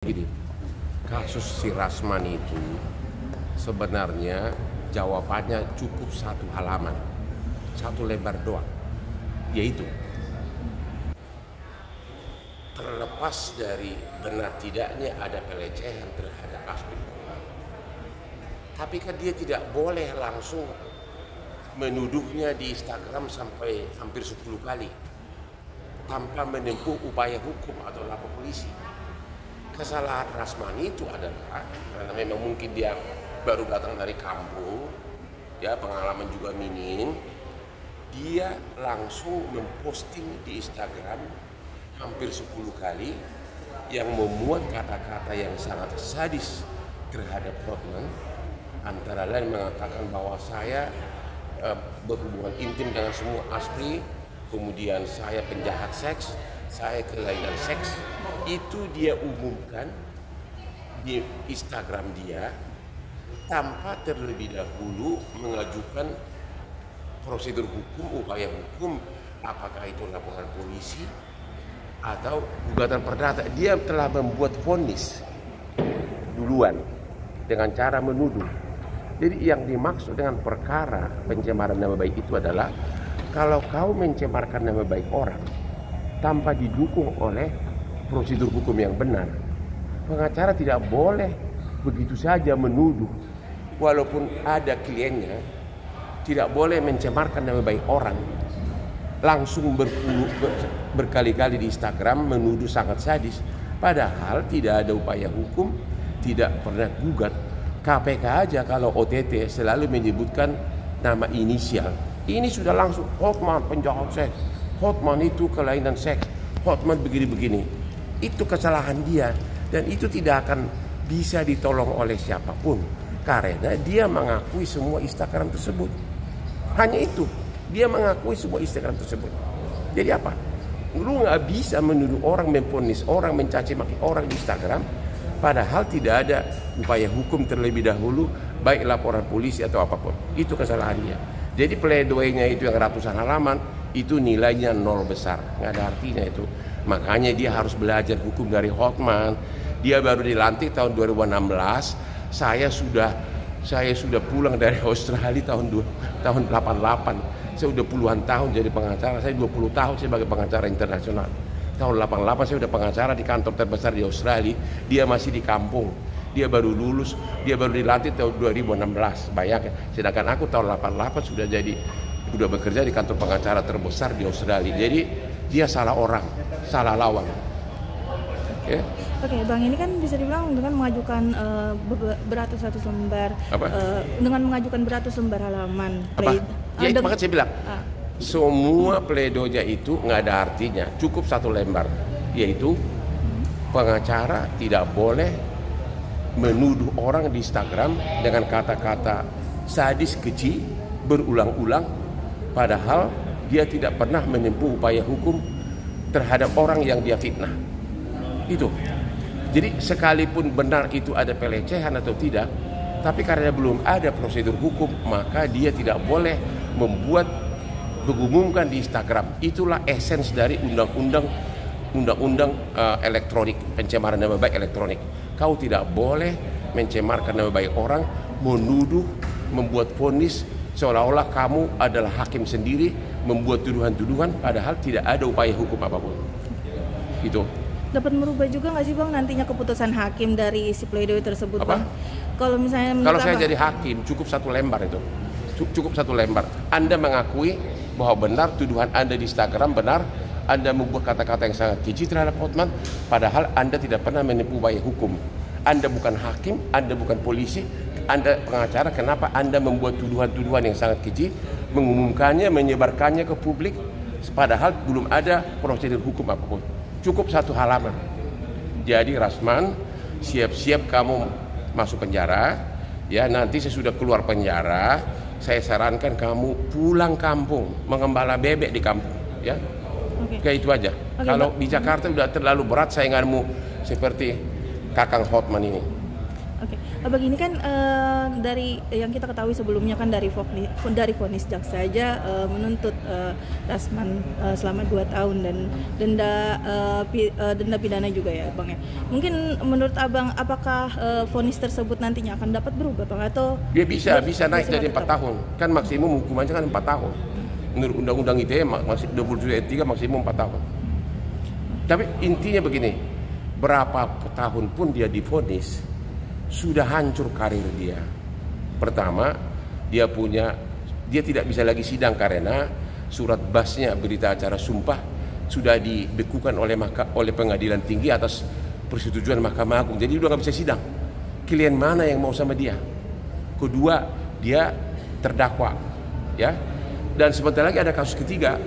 Gini, kasus si Rasman itu sebenarnya jawabannya cukup satu halaman, satu lembar doang, yaitu terlepas dari benar tidaknya ada pelecehan terhadap Aspi, tapi kan dia tidak boleh langsung menuduhnya di Instagram sampai hampir 10 kali tanpa menempuh upaya hukum atau lapor polisi. Kesalahan Rasman itu adalah karena memang mungkin dia baru datang dari kampung, ya pengalaman juga minim, dia langsung memposting di Instagram hampir 10 kali yang memuat kata-kata yang sangat sadis terhadap Hotman, antara lain mengatakan bahwa saya berhubungan intim dengan semua Aspi, kemudian saya penjahat seks, saya kelainan seks. Itu dia umumkan di Instagram dia tanpa terlebih dahulu mengajukan prosedur hukum, upaya hukum, apakah itu laporan polisi atau gugatan perdata. Dia telah membuat vonis duluan dengan cara menuduh. Jadi yang dimaksud dengan perkara pencemaran nama baik itu adalah kalau kau mencemarkan nama baik orang tanpa didukung oleh prosedur hukum yang benar, pengacara tidak boleh begitu saja menuduh walaupun ada kliennya, tidak boleh mencemarkan nama baik orang langsung berkali-kali di Instagram menuduh sangat sadis padahal tidak ada upaya hukum, tidak pernah gugat. KPK aja kalau OTT selalu menyebutkan nama inisial. Ini sudah langsung Hotman penjahat seks, Hotman itu kelainan seks, Hotman begini-begini. Itu kesalahan dia dan itu tidak akan bisa ditolong oleh siapapun karena dia mengakui semua Instagram tersebut. Hanya itu, dia mengakui semua Instagram tersebut. Jadi apa? Lu nggak bisa menuduh orang, memvonis orang, mencaci maki orang di Instagram padahal tidak ada upaya hukum terlebih dahulu, baik laporan polisi atau apapun. Itu kesalahan dia. Jadi pledoinya itu yang ratusan halaman itu nilainya nol besar, nggak ada artinya itu. Makanya dia harus belajar hukum dari Hotman. Dia baru dilantik tahun 2016. Saya sudah pulang dari Australia tahun 88. Saya udah puluhan tahun jadi pengacara. Saya 20 tahun sebagai pengacara internasional. Tahun 88 saya udah pengacara di kantor terbesar di Australia. Dia masih di kampung. Dia baru lulus, dia baru dilantik tahun 2016. Bayangkan, sedangkan aku tahun 88 sudah bekerja di kantor pengacara terbesar di Australia. Jadi dia salah orang, salah lawan. Oke, Bang, ini kan bisa dibilang dengan mengajukan beratus-ratus lembar, dengan mengajukan beratus lembar halaman. Makanya saya bilang, semua pledoinya itu nggak ada artinya, cukup satu lembar, yaitu pengacara tidak boleh menuduh orang di Instagram dengan kata-kata sadis keji berulang-ulang, padahal dia tidak pernah menempuh upaya hukum terhadap orang yang dia fitnah. Itu. Jadi sekalipun benar itu ada pelecehan atau tidak, tapi karena belum ada prosedur hukum, maka dia tidak boleh mengumumkan di Instagram. Itulah esens dari undang-undang elektronik, pencemaran nama baik elektronik. Kau tidak boleh mencemarkan nama baik orang, menuduh, membuat vonis seolah-olah kamu adalah hakim sendiri, membuat tuduhan-tuduhan padahal tidak ada upaya hukum apapun. Itu. Dapat merubah juga nggak sih, Bang, nantinya keputusan hakim dari si pledoi tersebut, Bang? Kalau misalnya kalau saya jadi hakim cukup satu lembar itu. Cukup satu lembar. Anda mengakui bahwa benar tuduhan Anda di Instagram benar, Anda membuat kata-kata yang sangat keji terhadap Hotman, padahal Anda tidak pernah menempuh upaya hukum. Anda bukan hakim, Anda bukan polisi, Anda pengacara, kenapa Anda membuat tuduhan-tuduhan yang sangat keji, mengumumkannya, menyebarkannya ke publik, padahal belum ada prosedur hukum apapun. Cukup satu halaman. Jadi Rasman, siap-siap kamu masuk penjara, ya nanti sesudah keluar penjara, saya sarankan kamu pulang kampung, mengembala bebek di kampung, ya. Kayak itu aja. Kalau di Jakarta udah terlalu berat sainganmu seperti Kakang Hotman ini. Oke, begini kan dari yang kita ketahui sebelumnya kan dari vonis jaksa aja menuntut Rasman selama 2 tahun dan denda pidana juga ya Bang ya. Mungkin menurut Abang apakah vonis tersebut nantinya akan dapat berubah Bang atau dia bisa naik jadi 4 tahun. Kan maksimum hukumannya kan 4 tahun. Menurut Undang-Undang ITE masih 27 ayat 3 maksimum 4 tahun. Tapi intinya begini, berapa tahun pun dia divonis sudah hancur karir dia. Pertama, dia tidak bisa lagi sidang karena surat basnya berita acara sumpah sudah dibekukan oleh pengadilan tinggi atas persetujuan Mahkamah Agung. Jadi udah nggak bisa sidang. Klien mana yang mau sama dia? Kedua, dia terdakwa, ya. Dan sebentar lagi ada kasus ketiga,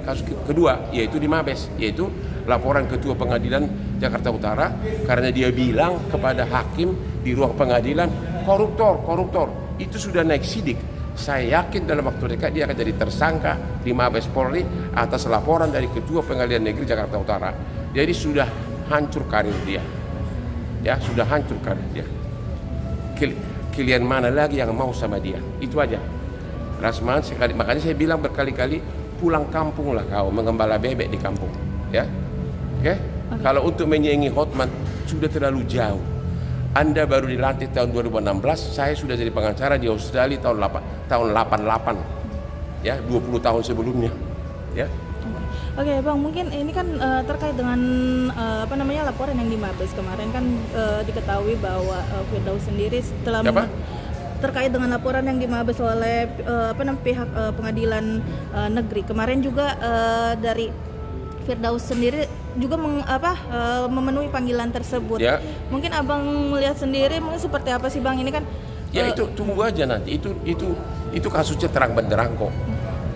kasus kedua yaitu di Mabes, yaitu laporan Ketua Pengadilan Jakarta Utara karena dia bilang kepada hakim di ruang pengadilan koruptor itu sudah naik sidik. Saya yakin dalam waktu dekat dia akan jadi tersangka di Mabes Polri atas laporan dari Ketua Pengadilan Negeri Jakarta Utara. Jadi sudah hancur karir dia, ya sudah hancur karir dia. Klien mana lagi yang mau sama dia? Itu aja. Rasman sekali, makanya saya bilang berkali-kali pulang kampung lah kau mengembala bebek di kampung, ya. Oke? Kalau untuk menyaingi Hotman sudah terlalu jauh. Anda baru dilantik tahun 2016, saya sudah jadi pengacara di Australia tahun 88. Ya, 20 tahun sebelumnya. Ya. Oke, Bang, mungkin ini kan terkait dengan laporan yang di Mabes kemarin kan diketahui bahwa Firdaus sendiri setelah terkait dengan laporan yang di Mabes oleh pihak pengadilan negeri kemarin juga dari Firdaus sendiri juga memenuhi panggilan tersebut. Ya. Mungkin Abang melihat sendiri mungkin seperti apa sih Bang ini kan? Ya itu tunggu aja nanti. Itu kasusnya terang benderang kok.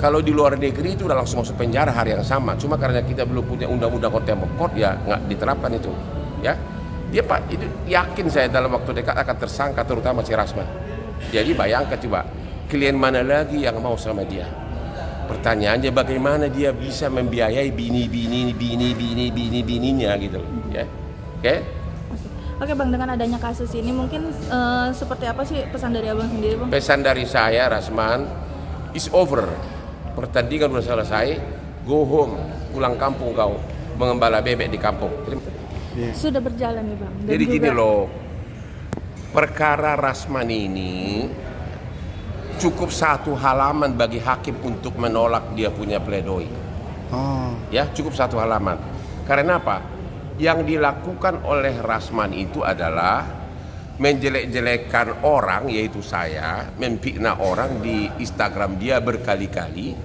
Kalau di luar negeri itu udah langsung masuk penjara hari yang sama. Cuma karena kita belum punya undang-undang contempt of court ya nggak diterapkan itu. Ya, dia Pak itu yakin saya dalam waktu dekat akan tersangka terutama si Rasman. Jadi bayangkan coba klien mana lagi yang mau sama dia? Pertanyaannya bagaimana dia bisa membiayai bininya gitu, ya? Oke? Oke Bang, dengan adanya kasus ini mungkin seperti apa sih pesan dari Abang sendiri Bang? Pesan dari saya, Rasman, is over. Pertandingan sudah selesai, go home, pulang kampung kau, mengembala bebek di kampung. Sudah berjalan nih Bang. Jadi gini loh, perkara Rasman ini cukup 1 halaman bagi hakim untuk menolak dia punya pledoi. Ya, cukup 1 halaman. Karena apa? Yang dilakukan oleh Rasman itu adalah menjelek-jelekan orang, yaitu saya, memfitnah orang di Instagram dia berkali-kali,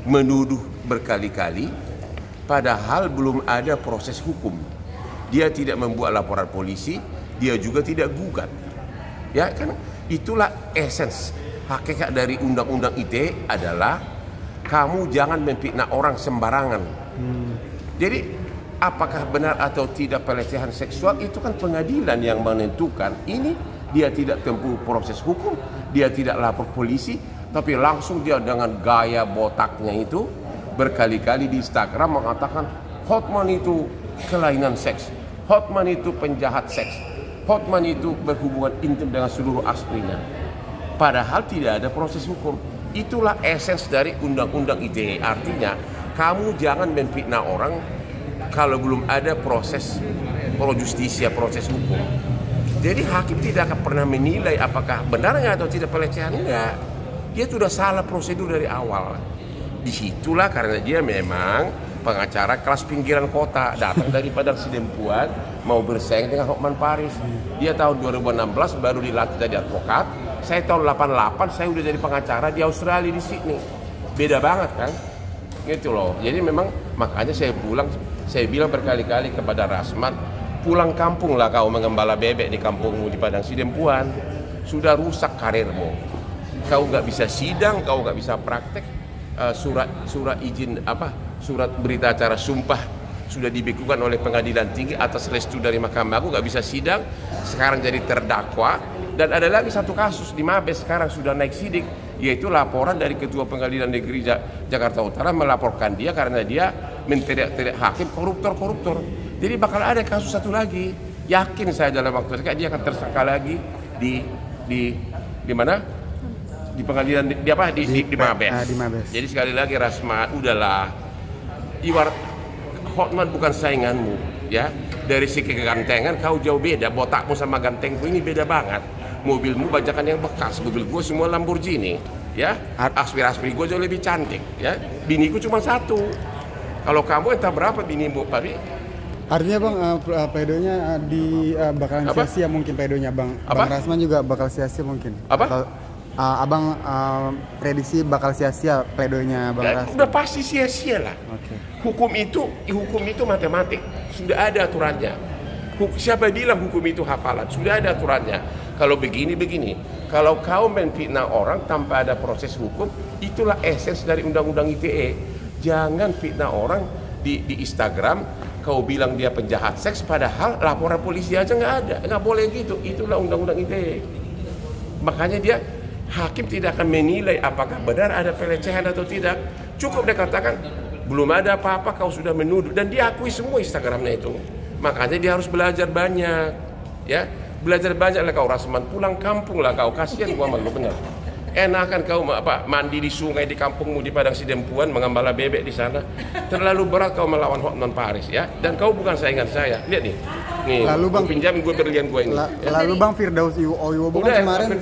menuduh berkali-kali, padahal belum ada proses hukum. Dia tidak membuat laporan polisi, dia juga tidak gugat. Ya kan? Itulah esens. Hakikat dari undang-undang ITE adalah kamu jangan memfitnah orang sembarangan. Jadi apakah benar atau tidak pelecehan seksual itu kan pengadilan yang menentukan. Ini dia tidak tempuh proses hukum, dia tidak lapor polisi, tapi langsung dia dengan gaya botaknya itu berkali-kali di Instagram mengatakan Hotman itu kelainan seks, Hotman itu penjahat seks, Hotman itu berhubungan intim dengan seluruh asprinya. Padahal tidak ada proses hukum. Itulah esens dari undang-undang ITE. Artinya kamu jangan memfitnah orang kalau belum ada proses pro justisia, proses hukum. Jadi hakim tidak akan pernah menilai apakah benarnya atau tidak pelecehan. Enggak. Dia sudah salah prosedur dari awal. Disitulah karena dia memang pengacara kelas pinggiran kota, datang dari Padang Sidempuan, mau bersaing dengan Hotman Paris. Dia tahun 2016 baru dilatih jadi advokat. Saya tahun 88 saya udah jadi pengacara di Australia, di Sydney. Beda banget kan? Gitu loh. Jadi memang makanya saya bilang berkali-kali kepada Rasman, pulang kampung lah kau mengembala bebek di kampungmu di Padang Sidempuan. Sudah rusak karirmu. Kau nggak bisa sidang, kau nggak bisa praktek. Surat berita acara sumpah sudah dibekukan oleh pengadilan tinggi atas restu dari Mahkamah Agung, nggak bisa sidang. Sekarang jadi terdakwa. Dan ada lagi satu kasus di Mabes sekarang sudah naik sidik, yaitu laporan dari Ketua Pengadilan Negeri Jakarta Utara melaporkan dia karena dia menteriak-teriak hakim koruptor. Jadi bakal ada kasus satu lagi. Yakin saya dalam waktu dekat dia akan tersangka lagi di mana? Di pengadilan di Mabes. Di Mabes. Jadi sekali lagi Rasman, udahlah. Hotman bukan sainganmu, ya. Dari segi kegantengan kau jauh beda, botakmu sama gantengku ini beda banget. Mobilmu banyakan yang bekas, mobil gue semua Lamborghini, ya. Aspirasi gue jauh lebih cantik, ya. Biniku cuma satu. Kalau kamu entah berapa binimu, Pak. Artinya Bang, pledoinya bakalan sia-sia mungkin pledoinya Bang. Bang Rasman juga bakal sia-sia mungkin. Atau, Abang prediksi bakal sia-sia pledoinya Bang Rasman? Udah pasti sia-sia lah. Okay. Hukum itu matematik, sudah ada aturannya. Siapa bilang hukum itu hafalan? Sudah ada aturannya. Kalau begini. Kalau kau menfitnah orang tanpa ada proses hukum, itulah esens dari Undang-Undang ITE. Jangan fitnah orang di Instagram. Kau bilang dia penjahat seks, padahal laporan polisi aja nggak boleh gitu. Itulah Undang-Undang ITE. Makanya hakim tidak akan menilai apakah benar ada pelecehan atau tidak. Cukup dia katakan belum ada apa-apa, kau sudah menuduh, dan dia akui semua Instagramnya itu. Makanya dia harus belajar banyak, ya. Belajar banyak lah kau Rasman, pulang kampung lah kau, kasihan gua malu benar. Enakan kau mandi di sungai di kampungmu di Padang Sidempuan, mengembala bebek di sana. Terlalu berat kau melawan Hotman Paris, ya. Dan kau bukan saingan saya. Lihat nih. Nih, lalu Bang, pinjam gue berlian gue ini. Lalu Bang Firdaus Wibowo kan kemarin